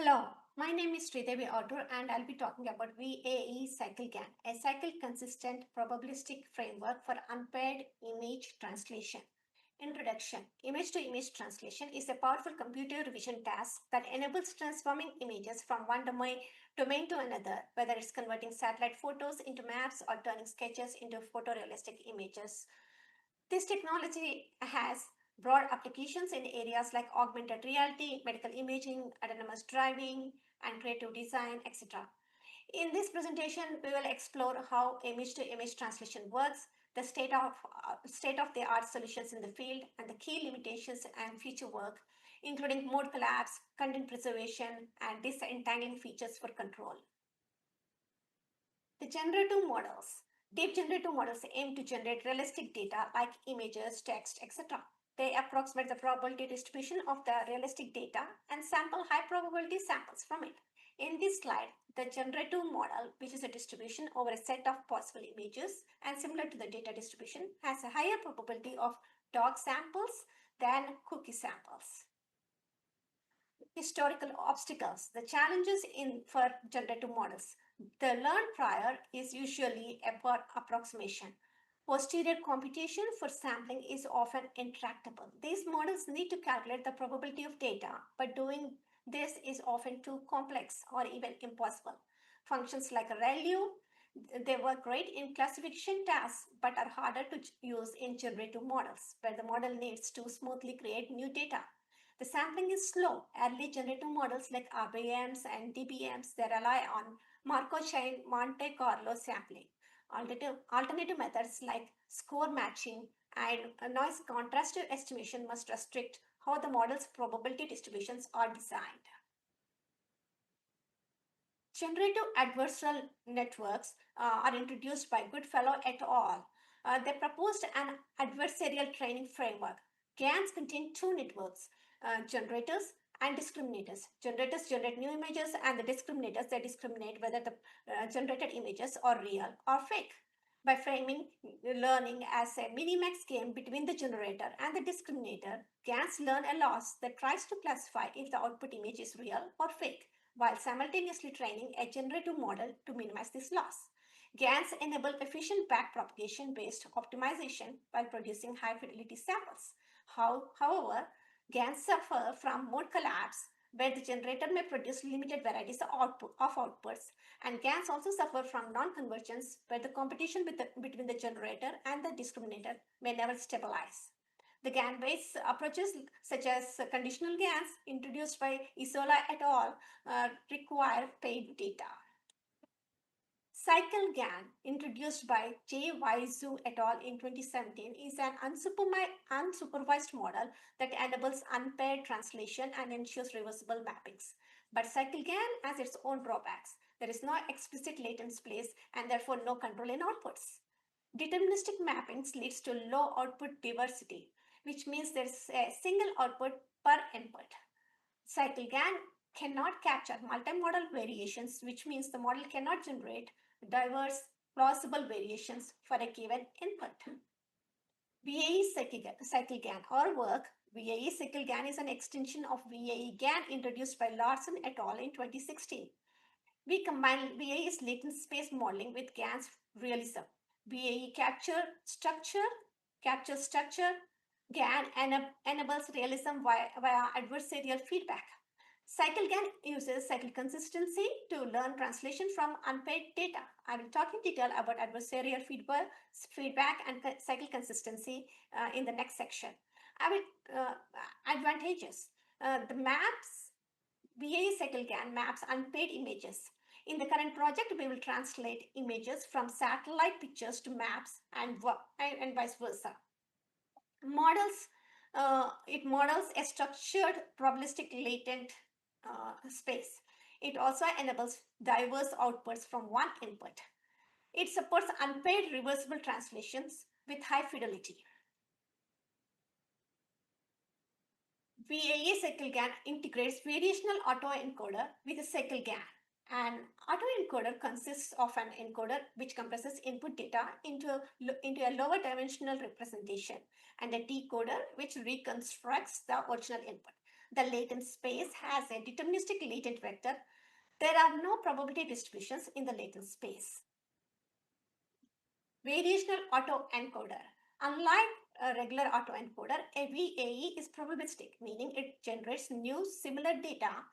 Hello, my name is Sridevi Autor and I'll be talking about VAE-CycleGAN, a cycle-consistent probabilistic framework for unpaired image translation. Introduction. Image-to-image translation is a powerful computer vision task that enables transforming images from one domain to another, whether it's converting satellite photos into maps or turning sketches into photorealistic images. This technology has broad applications in areas like augmented reality, medical imaging, autonomous driving, and creative design, etc. In this presentation, we will explore how image-to-image translation works, the state of the art solutions in the field, and the key limitations and future work, including mode collapse, content preservation, and disentangling features for control. The generative models. Deep generative models aim to generate realistic data like images, text, etc. They approximate the probability distribution of the realistic data and sample high probability samples from it. In this slide, the generative model, which is a distribution over a set of possible images and similar to the data distribution, has a higher probability of dog samples than cookie samples. Historical obstacles. The challenges for generative models. The learned prior is usually a poor approximation. Posterior computation for sampling is often intractable. These models need to calculate the probability of data, but doing this is often too complex or even impossible. Functions like ReLU, they work great in classification tasks, but are harder to use in generative models, where the model needs to smoothly create new data. The sampling is slow. Early generative models like RBMs and DBMs, they rely on Markov chain Monte Carlo sampling. Alternative methods like score matching and noise contrastive estimation must restrict how the model's probability distributions are designed. Generative adversarial networks are introduced by Goodfellow et al. They proposed an adversarial training framework. GANs contain two networks, generators and discriminators. Generators generate new images, and the discriminators, they discriminate whether the generated images are real or fake. By framing learning as a minimax game between the generator and the discriminator, GANs learn a loss that tries to classify if the output image is real or fake, while simultaneously training a generative model to minimize this loss. GANs enable efficient backpropagation based optimization while producing high fidelity samples. However, GANs suffer from mode collapse, where the generator may produce limited varieties of outputs, and GANs also suffer from non-convergence, where the competition between the generator and the discriminator may never stabilize. The GAN-based approaches, such as conditional GANs introduced by Isola et al., require paid data. CycleGAN, introduced by J.Y. Zhu et al. In 2017, is an unsupervised model that enables unpaired translation and ensures reversible mappings. But CycleGAN has its own drawbacks. There is no explicit latent place and therefore no control in outputs. Deterministic mappings leads to low output diversity, which means there's a single output per input. CycleGAN cannot capture multimodal variations, which means the model cannot generate diverse plausible variations for a given input. VAE-CycleGAN or work. VAE-CycleGAN is an extension of VAE-GAN introduced by Larson et al. In 2016. We combine VAE's latent space modeling with GAN's realism. VAE captures structure. GAN enables realism via adversarial feedback. CycleGAN uses cycle consistency to learn translation from unpaired data. I will talk in detail about adversarial feedback and cycle consistency in the next section. Advantages. The maps, VAE-CycleGAN maps unpaired images. In the current project, we will translate images from satellite pictures to maps and vice versa. It models a structured probabilistic latent space. It also enables diverse outputs from one input. It supports unpaired reversible translations with high fidelity. VAE-CycleGAN integrates variational autoencoder with a CycleGAN. An autoencoder consists of an encoder which compresses input data into a lower dimensional representation and a decoder which reconstructs the original input. The latent space has a deterministic latent vector. There are no probability distributions in the latent space. Variational autoencoder. Unlike a regular autoencoder, a VAE is probabilistic, meaning it generates new similar data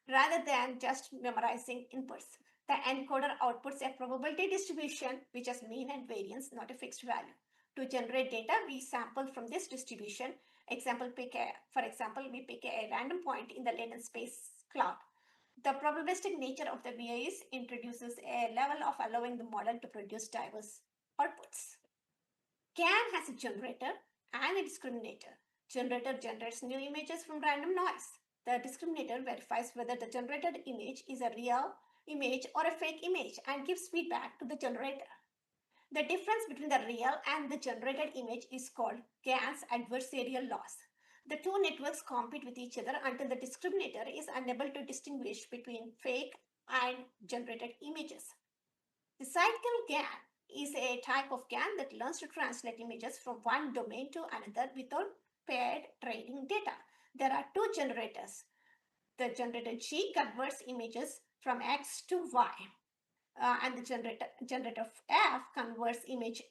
rather than just memorizing inputs. The encoder outputs a probability distribution which has mean and variance, not a fixed value. To generate data, we sample from this distribution. For example, we pick a random point in the latent space cloud. The probabilistic nature of the VAEs introduces a level of allowing the model to produce diverse outputs. GAN has a generator and a discriminator. Generator generates new images from random noise. The discriminator verifies whether the generated image is a real image or a fake image and gives feedback to the generator. The difference between the real and the generated image is called GAN's adversarial loss. The two networks compete with each other until the discriminator is unable to distinguish between fake and generated images. The CycleGAN is a type of GAN that learns to translate images from one domain to another without paired training data. There are two generators. The generator G converts images from X to Y, and the generator F converts image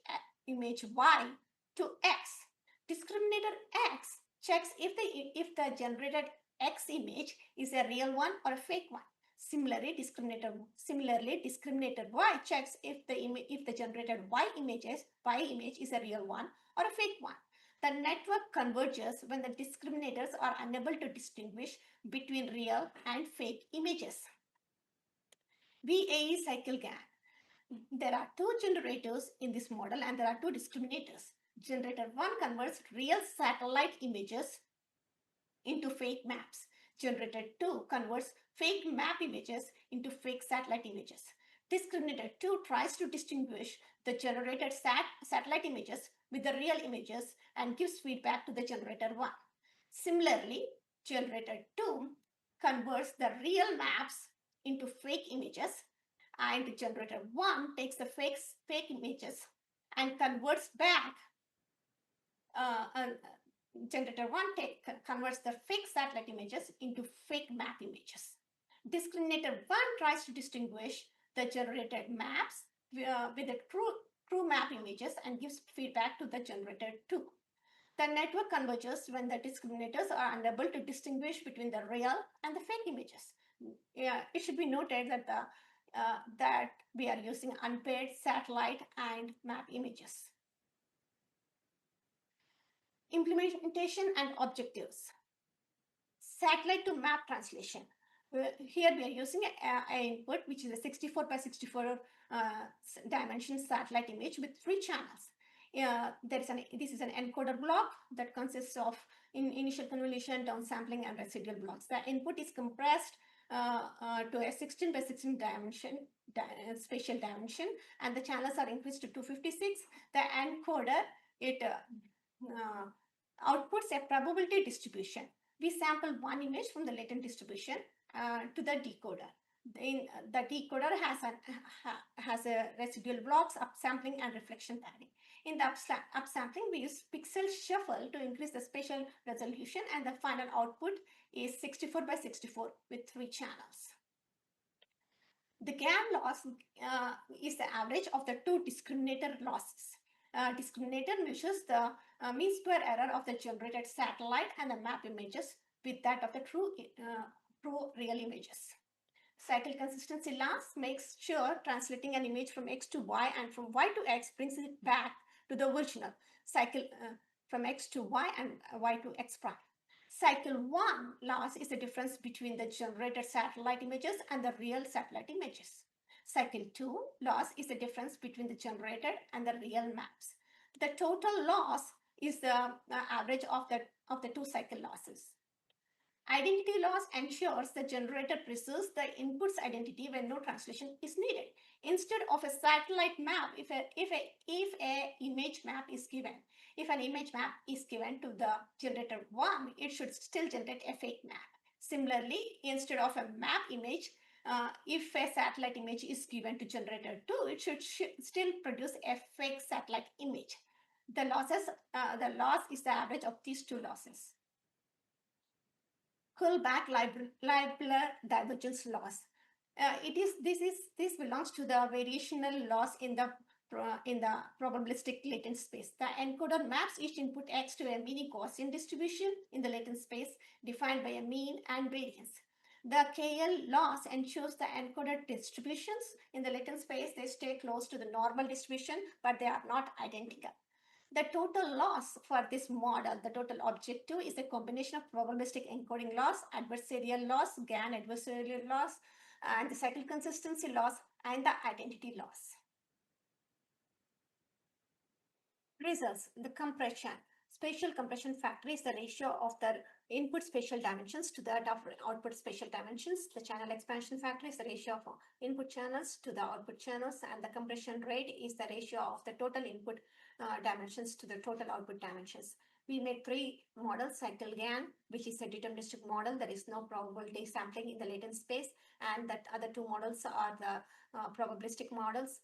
Y to X. Discriminator X checks if the generated X image is a real one or a fake one. Similarly, discriminator Y checks if the generated Y image is a real one or a fake one. The network converges when the discriminators are unable to distinguish between real and fake images. VAE-CycleGAN. There are two generators in this model and there are two discriminators. Generator 1 converts real satellite images into fake maps. Generator 2 converts fake map images into fake satellite images. Discriminator 2 tries to distinguish the generated satellite images with the real images and gives feedback to the generator 1. Similarly, generator 2 converts the real maps into fake images, and generator 1 takes the fake images and converts back generator 1 converts the fake satellite images into fake map images. Discriminator 1 tries to distinguish the generated maps with the true map images and gives feedback to the generator 2. The network converges when the discriminators are unable to distinguish between the real and the fake images. It should be noted that that we are using unpaired satellite and map images. Implementation and objectives. Satellite to map translation. Here we are using an input which is a 64 by 64 dimension satellite image with 3 channels. This is an encoder block that consists of initial convolution, downsampling, and residual blocks. The input is compressed to a 16 by 16 spatial dimension, and the channels are increased to 256. The encoder outputs a probability distribution. We sample one image from the latent distribution to the decoder. The decoder has a residual blocks, upsampling, and reflection padding. In the upsampling, we use pixel shuffle to increase the spatial resolution, and the final output is 64 by 64 with 3 channels. The GAN loss is the average of the 2 discriminator losses. Discriminator measures the mean square error of the generated satellite and the map images with that of the true real images. Cycle consistency loss makes sure translating an image from X to Y and from Y to X brings it back to the original cycle from X to Y and Y to X prime. Cycle 1 loss is the difference between the generated satellite images and the real satellite images. Cycle 2 loss is the difference between the generated and the real maps. The total loss is the average of the 2 cycle losses. Identity loss ensures the generator preserves the input's identity when no translation is needed. Instead of a satellite map, if an image map is given to the generator 1, it should still generate a fake map. Similarly, instead of a map image, if a satellite image is given to generator 2, it should still produce a fake satellite image. The loss is the average of these 2 losses. Kullback-Leibler divergence loss. This belongs to the variational loss in the probabilistic latent space. The encoder maps each input x to a mini Gaussian distribution in the latent space defined by a mean and variance. The KL loss ensures the encoded distributions in the latent space, they stay close to the normal distribution, but they are not identical. The total loss for this model, the total objective, is a combination of probabilistic encoding loss, adversarial loss, GAN adversarial loss, and the cycle consistency loss, and the identity loss. Results, the compression. Spatial compression factor is the ratio of the input spatial dimensions to that of output spatial dimensions. The channel expansion factor is the ratio of input channels to the output channels, and the compression rate is the ratio of the total input dimensions to the total output dimensions. We made three models: CycleGAN, which is a deterministic model. There is no probability sampling in the latent space, and that other two models are the probabilistic models.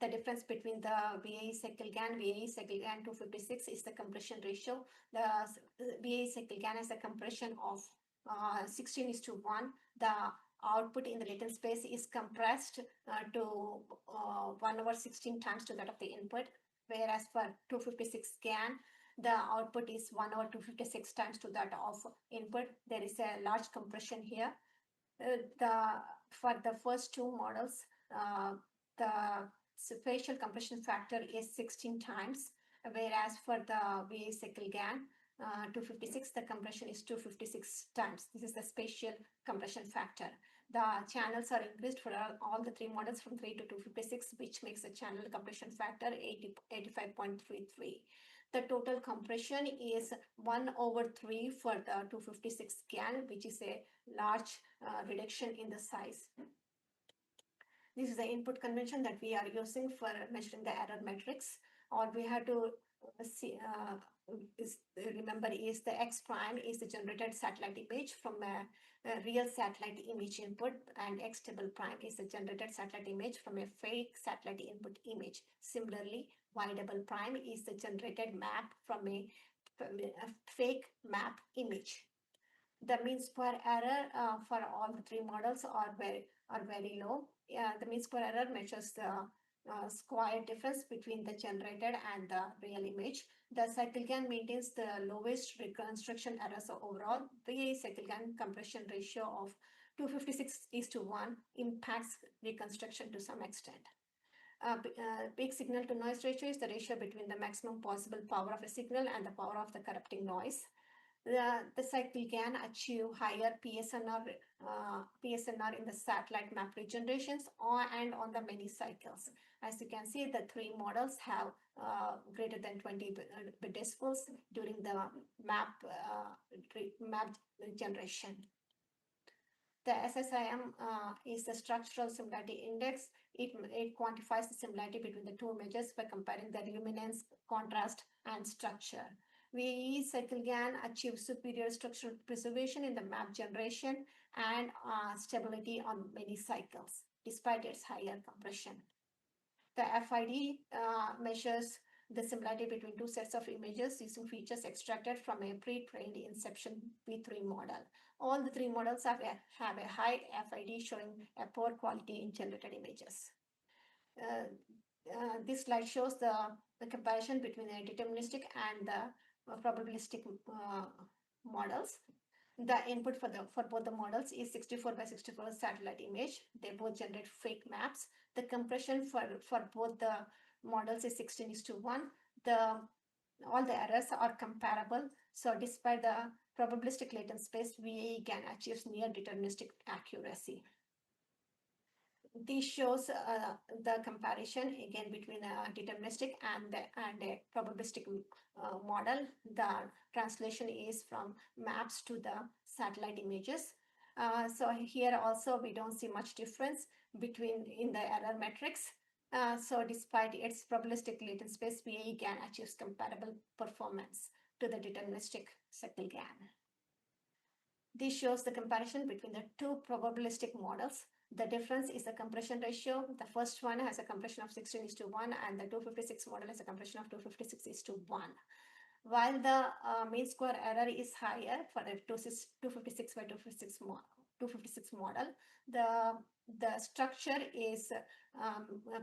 The difference between the VAE-CycleGAN 256 is the compression ratio. The VAE-CycleGAN has a compression of 16:1. The output in the latent space is compressed to 1/16 times to that of the input, whereas for 256 GAN, the output is 1/256 times to that of input. There is a large compression here. For the first two models, the spatial compression factor is 16 times, whereas for the VAE-CycleGAN 256, the compression is 256 times. This is the spatial compression factor. The channels are increased for all the three models from 3 to 256, which makes the channel compression factor 85.33. The total compression is 1/3 for the 256 GAN, which is a large reduction in the size. This is the input convention that we are using for measuring the error matrix. All we have to remember is the X prime is the generated satellite image from a real satellite image input, and X double prime is the generated satellite image from a fake satellite input image. Similarly, Y double prime is the generated map from a fake map image. The mean square error for all the three models are very low. The mean square error measures the square difference between the generated and the real image. The CycleGAN maintains the lowest reconstruction errors overall. The CycleGAN compression ratio of 256:1 impacts reconstruction to some extent. Peak signal to noise ratio is the ratio between the maximum possible power of a signal and the power of the corrupting noise. The CycleGAN achieve higher PSNR in the satellite map regenerations and on the many cycles. As you can see, the three models have greater than 20 decibels during the map generation. The SSIM is the structural similarity index. It quantifies the similarity between the two measures by comparing the luminance, contrast, and structure. VAE-CycleGAN achieves superior structural preservation in the map generation and stability on many cycles, despite its higher compression. The FID measures the similarity between two sets of images using features extracted from a pre-trained Inception V3 model. All the three models have a high FID showing a poor quality in generated images. This slide shows the comparison between the deterministic and the probabilistic models. The input for both the models is 64:64 satellite image. They both generate fake maps. The compression for both the models is 16:1. All the errors are comparable. So despite the probabilistic latent space, VAE-GAN achieves near deterministic accuracy. This shows the comparison again between a deterministic and a probabilistic model. The translation is from maps to the satellite images. So here also we don't see much difference in the error matrix. So despite its probabilistic latent space, VAE-GAN achieves comparable performance to the deterministic CycleGAN. This shows the comparison between the two probabilistic models. The difference is the compression ratio. The first one has a compression of 16:1 and the 256 model has a compression of 256:1. while the mean square error is higher for the 256 by 256 model. The structure is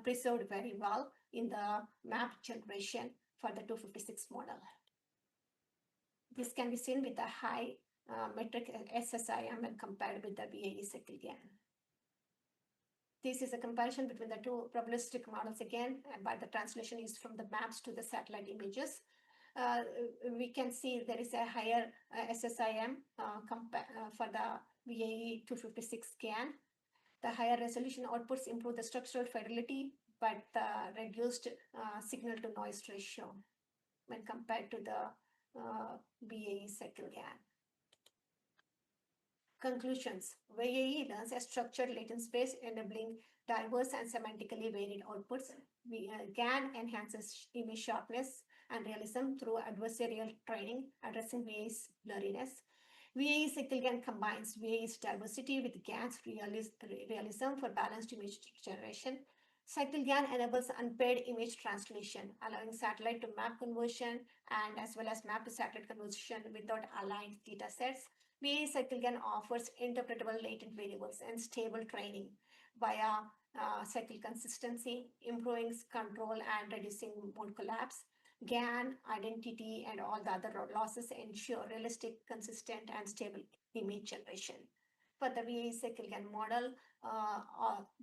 preserved very well in the map generation for the 256 model. This can be seen with the high metric SSIM when compared with the VAE-CycleGAN. This is a comparison between the two probabilistic models again, but the translation is from the maps to the satellite images. We can see there is a higher SSIM for the VAE 256 GAN. The higher resolution outputs improve the structural fidelity, but the reduced signal to noise ratio when compared to the VAE-CycleGAN. Conclusions. VAE learns a structured latent space enabling diverse and semantically varied outputs. GAN enhances image sharpness and realism through adversarial training, addressing VAE's blurriness. VAE-CycleGAN combines VAE's diversity with GAN's realism for balanced image generation. CycleGAN enables unpaired image translation, allowing satellite to map conversion and as well as map to satellite conversion without aligned data sets. VAE-CycleGAN offers interpretable latent variables and stable training via cycle consistency, improving control and reducing mode collapse. GAN, identity, and all the other losses ensure realistic, consistent, and stable image generation. For the VAE-CycleGAN model,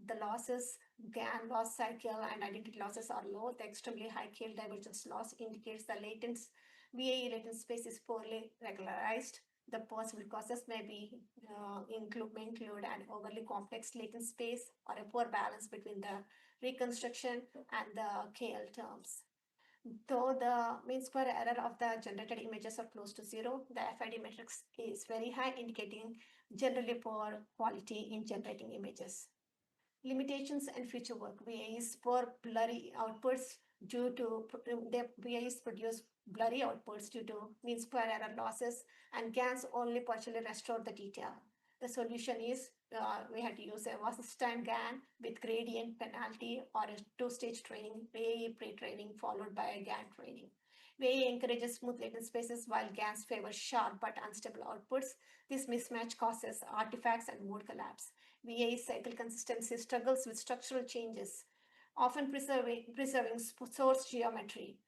the losses, GAN loss cycle and identity losses are low. The extremely high K divergence loss indicates the VAE latent space is poorly regularized. The possible causes may include an overly complex latent space or a poor balance between the reconstruction and the KL terms. Though the mean square error of the generated images are close to zero, the FID matrix is very high, indicating generally poor quality in generating images. Limitations and future work. VAEs for blurry outputs due to VAEs produce blurry outputs due to mean square error losses, and GANs only partially restore the detail. The solution is we had to use a Wasserstein GAN with gradient penalty or a two-stage training, VAE pre-training followed by a GAN training. VAE encourages smooth latent spaces while GANs favor sharp but unstable outputs. This mismatch causes artifacts and mode collapse. VAE cycle consistency struggles with structural changes, often preserving source geometry.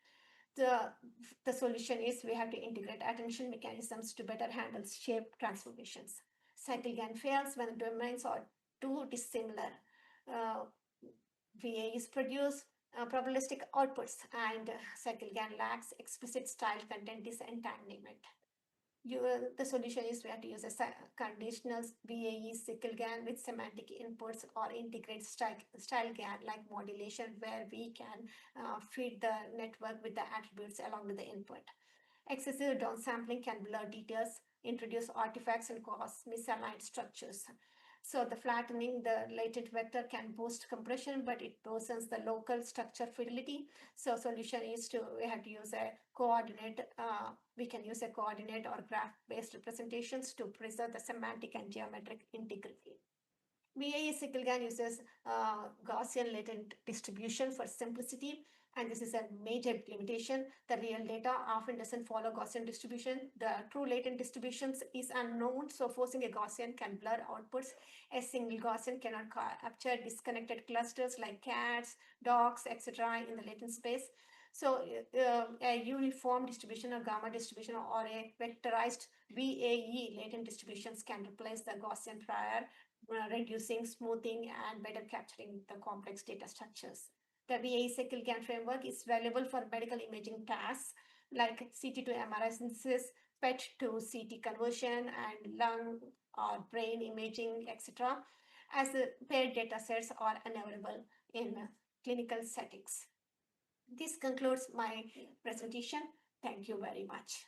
The solution is we have to integrate attention mechanisms to better handle shape transformations. CycleGAN fails when the domains are too dissimilar. VAEs produce probabilistic outputs, and CycleGAN lacks explicit style content disentanglement. The solution is we have to use a conditional VAE-CycleGAN with semantic inputs or integrate style GAN like modulation, where we can feed the network with the attributes along with the input. Excessive downsampling can blur details, introduce artifacts, and cause misaligned structures. So the flattening the latent vector can boost compression, but it worsens the local structure fidelity. So solution is we have to use a coordinate. We can use a coordinate or graph-based representations to preserve the semantic and geometric integrity. VAE-CycleGAN uses Gaussian latent distribution for simplicity, and this is a major limitation. The real data often doesn't follow Gaussian distribution. The true latent distributions is unknown, so forcing a Gaussian can blur outputs. A single Gaussian cannot capture disconnected clusters like cats, dogs, etc. in the latent space. So a uniform distribution or gamma distribution or a vectorized VAE latent distributions can replace the Gaussian prior, reducing smoothing and better capturing the complex data structures. The VAE-CycleGAN framework is valuable for medical imaging tasks like CT to MRI synthesis, PET to CT conversion, and lung or brain imaging, etc., as paired data sets are unavailable in clinical settings. This concludes my presentation. Thank you very much.